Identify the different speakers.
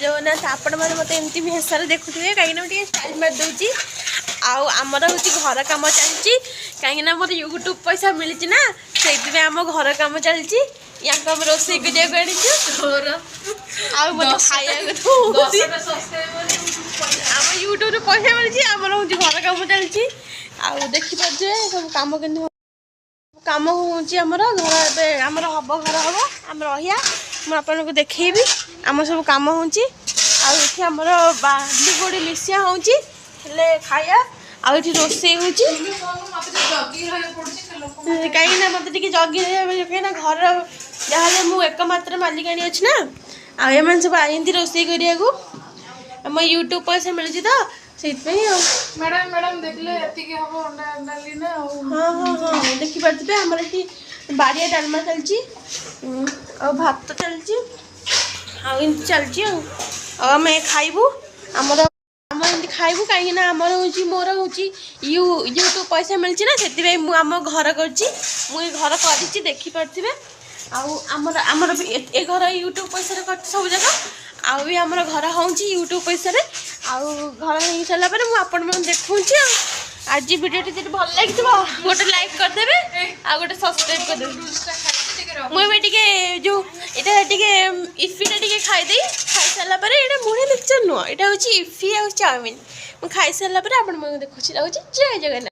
Speaker 1: जगन्नाथ आपण मैंने मत एमती भेषार देखुए कहीं स्टाइल मार दूसरी आमर हूँ घर कम चलती कहीं मत यूट्यूब पैसा मिली ना से आम घर कम चलती या रोसे आम यूट्यूब पैसा मिली आमर हूँ घर कम चलती देखिपे सब कम के कम होमर घर एमर हम घर हम आम रहा मुझे देखी आम सब कम होमर बाली गोड़ी मिसिया हो खाया आठ रोसे हो कहीं मत जगी कहीं घर जहाँ मुझे एकमात्र मालिकाणी अच्छी ना आम सब आती रोसे करा यूट्यूब पैसा मिली तो
Speaker 2: मैडम मैडम देखले
Speaker 1: हाँ हाँ हाँ देखिपे आमर ये बाड़िया डालमा चलती भात चलती चलती आम खाइबू आमर आम एमती खाइबू कहीं आमर हूँ मोर हूँ यूट्यूब पैसा मिली ना से आम घर कर घर कर देखिपे आमर आमर ए घर यूट्यूब पैसा कर सब जगह आउ भी आमर घर हूँ यूट्यूब पैसा आउ घर हो सारा मुझे देखूँ आज वीडियो टी भल लगी गोटे लाइक करदे आ गोटे सब्सक्राइब करदे मुझे जो यहाँ इफीटा टे खाईदे खाई सारा मुढ़े मिक्सचर नुह यहाँ हूँ इफी आ चाउमिन मुझे खाई सारा आप देखुची जय जगन्नाथ।